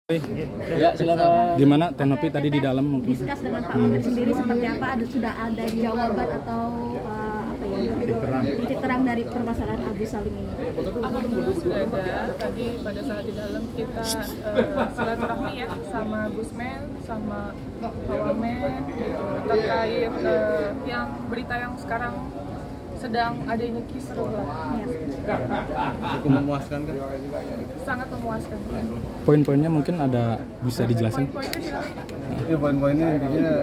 Ya, silakan. Gimana Tenopi tadi di dalam mungkin? Diskus dengan Pak Menteri sendiri seperti apa? Sudah ada jawaban atau apa ya? Titik terang dari permasalahan Agus Salim ini? Alhamdulillah sudah ada. Tadi pada saat di dalam kita silaturahmi ya sama Gusmen, sama Pak Wamen gitu, terkait yang berita yang sekarang sedang adanya kisruh lah. Cukup memuaskan kan? Sangat memuaskan. Poin-poinnya mungkin ada bisa dijelasin? Ya, poin-poinnya intinya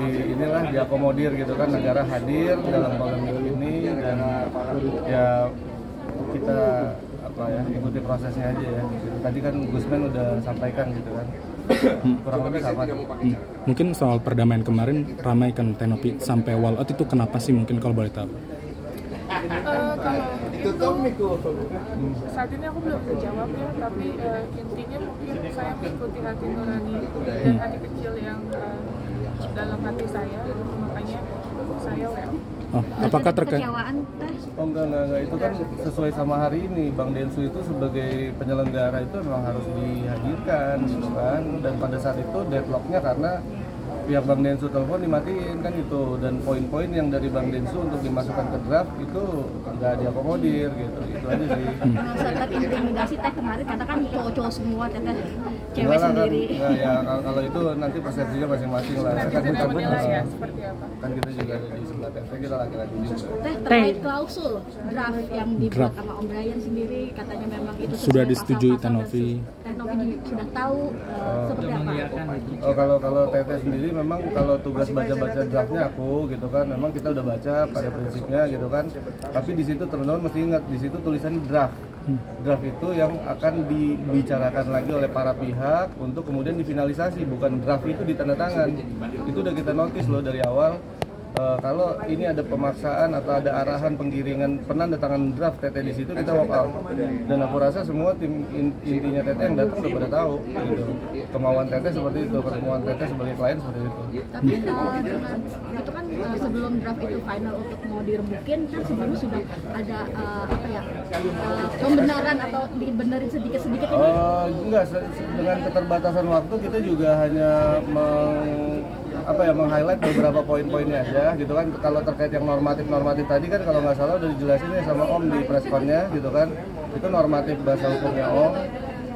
inilah diakomodir gitu kan, negara hadir dalam polemik ini dan ya kita ikuti prosesnya aja ya. Tadi kan Gusmen udah sampaikan gitu kan. Kurang lebih sama. Mungkin soal perdamaian kemarin ramai kan Tenopi sampai wall out itu kenapa sih mungkin kalau boleh tahu? Kalau itu saat ini aku belum bisa jawab ya, tapi intinya mungkin saya mengikuti hati nurani dan hati kecil yang dalam hati saya, makanya saya Oh, apakah terkait? Oh enggak, itu kan sesuai sama hari ini. Bang Densu itu sebagai penyelenggara itu memang harus dihadirkan gitu kan. Dan pada saat itu deadlocknya karena pihak Bang Densu telepon dimatiin kan gitu. Dan poin-poin yang dari Bang Densu untuk dimasukkan ke draft itu nggak diakomodir gitu. Itu aja sih. Masyarakat intimidasi teh kemarin katakan cowok-cowok semua teh cewek Enggak lah, sendiri. Kan, ya kalau itu nanti persepsinya masing-masing lah. nanti Kan kita kita menilai ya seperti apa. kan kita juga ada di sebelah TT, kita laki-laki juga. Teh terkait klausul draft yang dibuat sama Om Brian sendiri katanya memang itu Sudah sesuai disetujui pasal-pasal Tenopi. dan Tenopi sudah tahu seperti apa. Oh kalau TT sendiri memang kalau tugas baca-baca draftnya aku gitu kan, memang kita udah baca pada prinsipnya gitu kan. Tapi di situ teman-teman mesti ingat di situ tulisannya draft. Draft itu yang akan dibicarakan lagi oleh para pihak untuk kemudian difinalisasi, bukan draft itu ditandatangan. Itu udah kita notice loh dari awal. Kalau ini ada pemaksaan atau ada arahan penggiringan penandatangan draft TT di situ, kita walk out. Dan aku rasa semua tim intinya TT yang datang udah pada tahu gitu. Kemauan TT seperti itu, kemauan TT sebagai klien seperti itu. Tapi dengan itu kan sebelum draft itu final untuk mau dirembukin kan sebelumnya sudah ada pembenaran atau dibenerin sedikit-sedikit ini. Enggak, dengan keterbatasan waktu kita juga hanya meng-highlight beberapa poin-poinnya aja gitu kan. Kalau terkait yang normatif tadi kan kalau nggak salah udah dijelasin ya sama Om di press-con-nya gitu kan. Itu normatif bahasa hukumnya Om.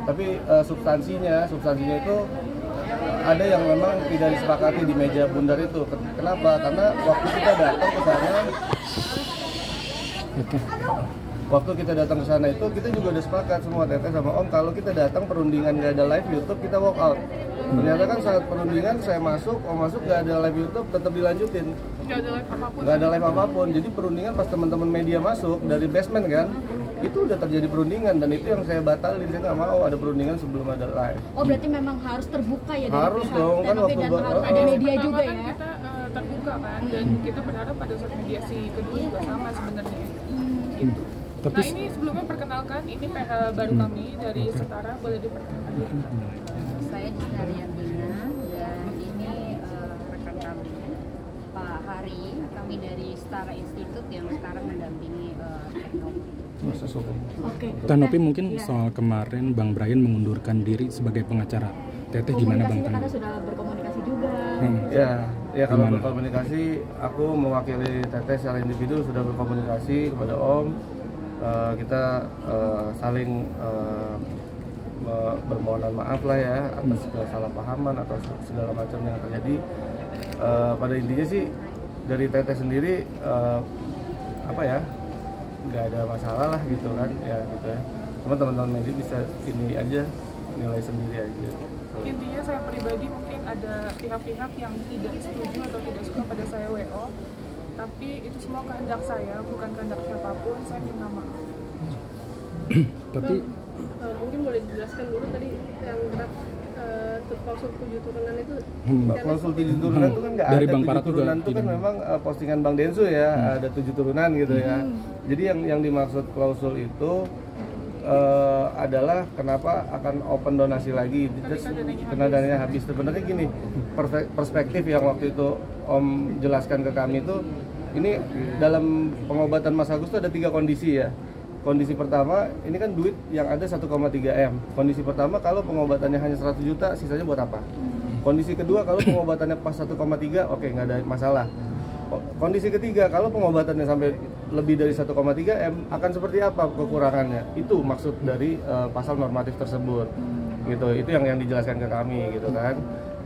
Tapi substansinya itu ada yang memang tidak disepakati di meja bundar itu. Kenapa? Karena waktu kita datang ke sana Waktu kita datang ke sana itu kita juga udah sepakat semua TT sama Om kalau kita datang perundingan nggak ada live YouTube kita walk out. Ternyata kan saat perundingan saya masuk, Om masuk nggak ada live YouTube tetap dilanjutin. Nggak ada live apapun. Jadi perundingan pas teman-teman media masuk dari basement kan itu udah terjadi perundingan dan itu yang saya batalin. Saya nggak mau ada perundingan sebelum ada live. Oh berarti memang harus terbuka ya? Harus dong kan waktu dan harus ada media juga ya? Kita terbuka kan dan kita berharap pada saat mediasi kedua juga sama sebenarnya. Gitu. Tapi Nah ini sebelumnya perkenalkan, ini baru kami dari Setara, boleh diperkenalkan? Saya dari Yardina dan ini rekan kami Pak Hari, kami dari Setara Institute yang sekarang mendampingi Tenopi. Oke. Tenopi mungkin soal kemarin Bang Brian mengundurkan diri sebagai pengacara. Teteh gimana Bang Komunikasinya karena Tenopi? sudah berkomunikasi juga. Ya kalau berkomunikasi aku mewakili Teteh secara individu sudah berkomunikasi kepada Om. Kita saling bermohonan maaf lah ya atas segala salah pahaman atau segala macam yang terjadi. Pada intinya sih dari Teteh sendiri nggak ada masalah lah gitu kan ya gitu ya. Cuma teman-teman media bisa ini aja nilai sendiri aja. Intinya saya pribadi mungkin ada pihak-pihak yang tidak setuju atau tidak suka pada saya WO, tapi itu semua kehendak saya, bukan kehendak siapapun. Saya minta maaf. Tapi mungkin boleh dijelaskan dulu tadi yang draft klausul 7 turunan itu. Klausul 7 turunan itu kan nggak ada. Dari Bang 7 Parat turunan juga itu kan memang postingan Bang Densu ya, ada 7 turunan gitu ya. Jadi yang dimaksud klausul itu adalah kenapa akan open donasi lagi, karena dananya habis. Sebenarnya gini, perspektif yang waktu itu Om jelaskan ke kami itu, ini dalam pengobatan Mas Agus itu ada 3 kondisi ya. kondisi pertama ini kan duit yang ada 1,3 M. Kondisi pertama kalau pengobatannya hanya 100 juta, sisanya buat apa? Kondisi kedua kalau pengobatannya pas 1,3, oke, nggak ada masalah. Kondisi ketiga kalau pengobatannya sampai lebih dari 1,3 M, akan seperti apa kekurangannya? Itu maksud dari pasal normatif tersebut. Gitu. Itu yang dijelaskan ke kami gitu kan.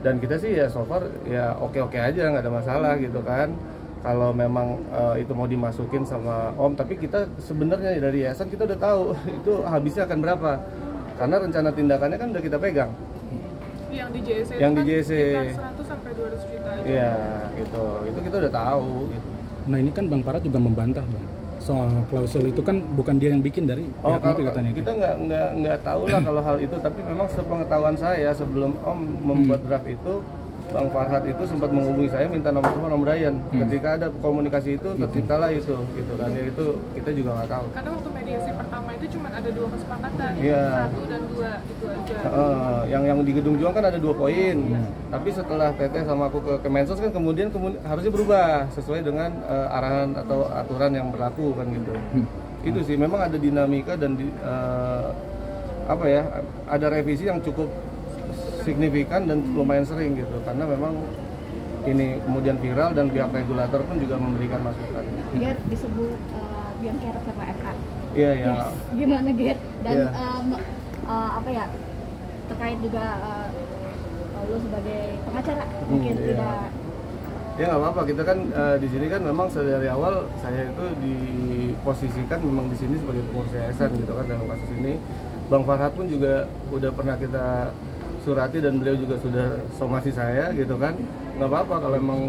Dan kita sih ya so far ya oke-oke aja, nggak ada masalah gitu kan. Kalau memang itu mau dimasukin sama Om, tapi kita sebenarnya dari yayasan kita udah tahu itu habisnya akan berapa. Karena rencana tindakannya kan udah kita pegang. Yang di JC Yang itu di JC. kan 100 sampai 200 juta aja. Iya, gitu. Itu kita udah tahu gitu. Nah ini kan Bang Farhat juga membantah Bang, soal klausul itu kan bukan dia yang bikin dari pihak kalau Nopi katanya. kita nggak tahu lah kalau hal itu, tapi memang sepengetahuan saya sebelum Om membuat draft itu, Bang Farhat itu sempat menghubungi saya minta nomor telepon Om Brian. Ketika ada komunikasi itu terciptalah itu, gitu kan. Ya itu kita juga nggak tahu. Karena waktu mediasi pertama itu cuma ada 2 kesepakatan, Iya. 1 dan 2 itu aja. Yang di Gedung Juang kan ada 2 poin. Tapi setelah Teteh sama aku ke Kemensos kan kemudian harusnya berubah sesuai dengan arahan atau aturan yang berlaku kan gitu. Itu sih memang ada dinamika dan ada revisi yang cukup signifikan dan lumayan sering gitu, karena memang ini kemudian viral dan pihak regulator pun juga memberikan masukan. Biar disebut biang kerok sama FA. Iya. Yes. Gimana Get? Dan Iya. terkait juga lu sebagai pengacara mungkin Iya. tidak. Ya nggak apa-apa, kita kan di sini kan memang dari awal saya itu diposisikan memang di sini sebagai pengurus yayasan gitu kan dalam kasus ini. Bang Farhat pun juga udah pernah kita surati dan beliau juga sudah somasi saya gitu kan. Nggak apa-apa kalau emang